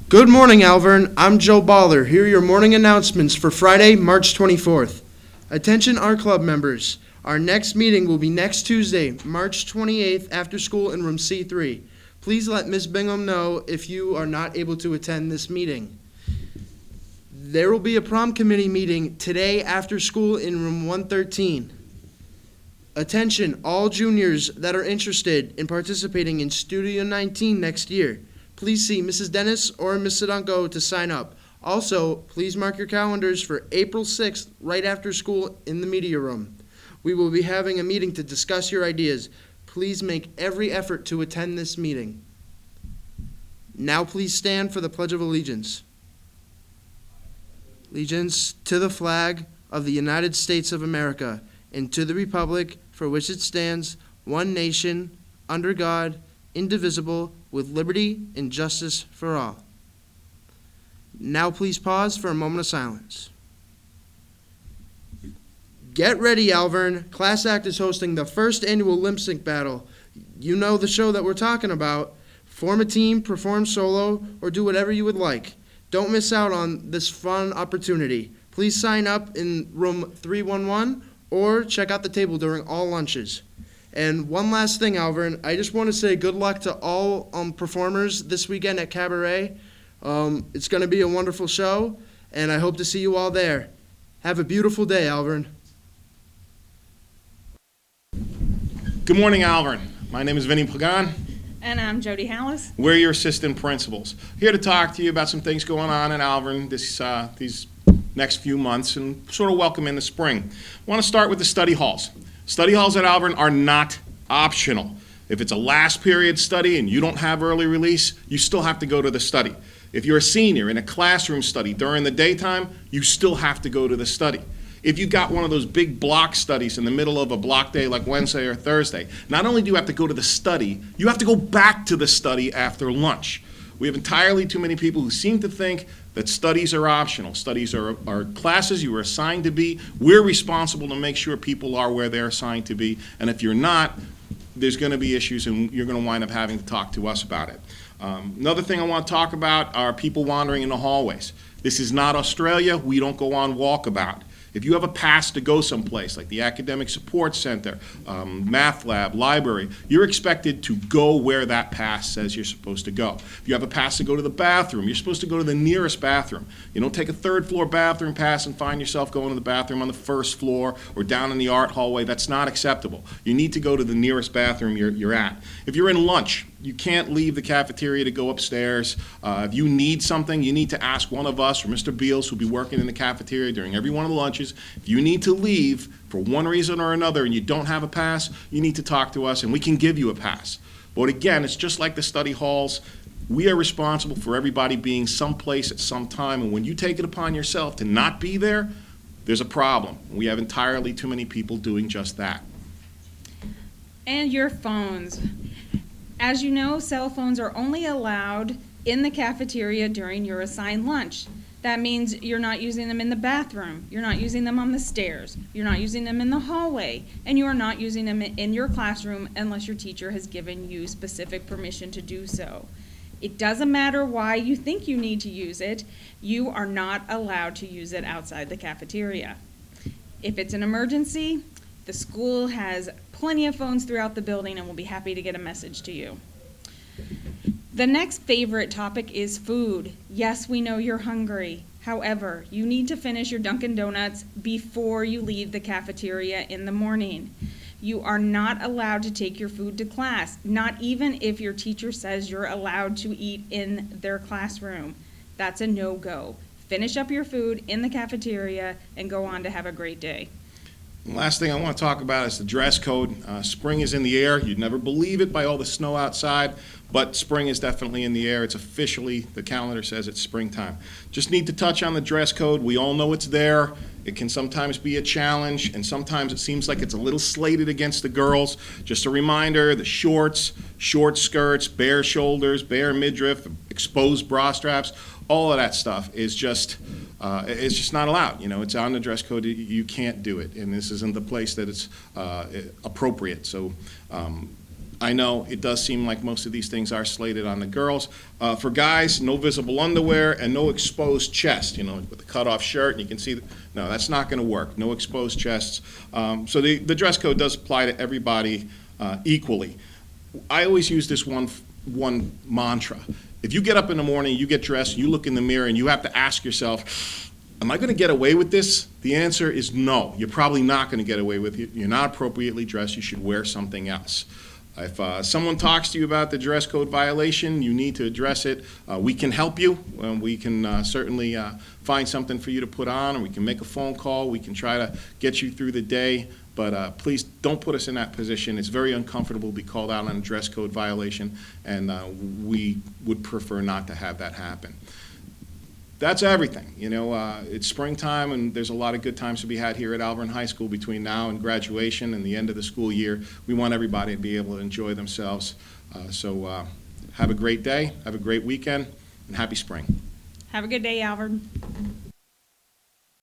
Good morning, Alvern. I'm Joe Baller. Here are your morning announcements for Friday, March 24th. Attention, our club members. Our next meeting will be next Tuesday, March 28th, after school in room C3. Please let Ms. Bingham know if you are not able to attend this meeting. There will be a prom committee meeting today after school in room 113. Attention, all juniors that are interested in participating in Studio 19 next year. Please see Mrs. Dennis or Ms. Sadunko to sign up. Also, please mark your calendars for April 6th, right after school in the media room. We will be having a meeting to discuss your ideas. Please make every effort to attend this meeting. Now please stand for the Pledge of Allegiance. Allegiance to the flag of the United States of America and to the republic for which it stands, one nation, under God, indivisible, with liberty and justice for all. Now please pause for a moment of silence. Get ready, Alvern. Class Act is hosting the first annual lip sync battle. You know the show that we're talking about. Form a team, perform solo, or do whatever you would like. Don't miss out on this fun opportunity. Please sign up in room 311 or check out the table during all lunches. And one last thing, Alvern, I just want to say good luck to all performers this weekend at Cabaret. It's going to be a wonderful show, and I hope to see you all there. Have a beautiful day, Alvern. Good morning, Alvern. My name is Vinny Pagan. And I'm Jody Hallis. We're your assistant principals. Here to talk to you about some things going on in Alvern these next few months and sort of welcome in the spring. I want to start with the study halls. Study halls at Alvern are not optional. If it's a last period study and you don't have early release, you still have to go to the study. If you're a senior in a classroom study during the daytime, you still have to go to the study. If you got one of those big block studies in the middle of a block day like Wednesday or Thursday, not only do you have to go to the study, you have to go back to the study after lunch. We have entirely too many people who seem to think that studies are optional. Studies are classes you are assigned to be. We're responsible to make sure people are where they're assigned to be. And if you're not, there's going to be issues and you're going to wind up having to talk to us about it. Another thing I want to talk about are people wandering in the hallways. This is not Australia. We don't go on walkabout. If you have a pass to go someplace, like the Academic Support Center, Math Lab, library, you're expected to go where that pass says you're supposed to go. If you have a pass to go to the bathroom, you're supposed to go to the nearest bathroom. You don't take a third-floor bathroom pass and find yourself going to the bathroom on the first floor or down in the art hallway. That's not acceptable. You need to go to the nearest bathroom you're at. If you're in lunch, you can't leave the cafeteria to go upstairs. If you need something, you need to ask one of us or Mr. Beals, who'll be working in the cafeteria during every one of the lunches. If you need to leave for one reason or another and you don't have a pass, you need to talk to us and we can give you a pass. But again, it's just like the study halls. We are responsible for everybody being someplace at some time, and when you take it upon yourself to not be there, there's a problem. We have entirely too many people doing just that. And your phones. As you know, cell phones are only allowed in the cafeteria during your assigned lunch. That means you're not using them in the bathroom, you're not using them on the stairs, you're not using them in the hallway, and you are not using them in your classroom unless your teacher has given you specific permission to do so. It doesn't matter why you think you need to use it, you are not allowed to use it outside the cafeteria. If it's an emergency, the school has plenty of phones throughout the building and will be happy to get a message to you. The next favorite topic is food. Yes, we know you're hungry. However, you need to finish your Dunkin' Donuts before you leave the cafeteria in the morning. You are not allowed to take your food to class, not even if your teacher says you're allowed to eat in their classroom. That's a no-go. Finish up your food in the cafeteria and go on to have a great day. The last thing I want to talk about is the dress code. Spring is in the air. You'd never believe it by all the snow outside, but spring is definitely in the air. It's officially, the calendar says it's springtime. Just need to touch on the dress code. We all know it's there. It can sometimes be a challenge, and sometimes it seems like it's a little slated against the girls. Just a reminder, the shorts, short skirts, bare shoulders, bare midriff, exposed bra straps, all of that stuff is just it's just not allowed. You know, it's on the dress code. You can't do it, and this isn't the place that it's appropriate. So I know it does seem like most of these things are slated on the girls. For guys, no visible underwear and no exposed chest, with the cut-off shirt, and you can see, no, that's not going to work. No exposed chests. So the dress code does apply to everybody equally. I always use this one mantra. If you get up in the morning, you get dressed, you look in the mirror, and you have to ask yourself, am I going to get away with this? The answer is no. You're probably not going to get away with it. You're not appropriately dressed. You should wear something else. If someone talks to you about the dress code violation, you need to address it. We can help you. We can certainly find something for you to put on, or we can make a phone call. We can try to get you through the day. But please don't put us in that position. It's very uncomfortable to be called out on a dress code violation, and we would prefer not to have that happen. That's everything. It's springtime, and there's a lot of good times to be had here at Alvirne High School between now and graduation and the end of the school year. We want everybody to be able to enjoy themselves. So have a great day, have a great weekend, and happy spring. Have a good day, Alvin.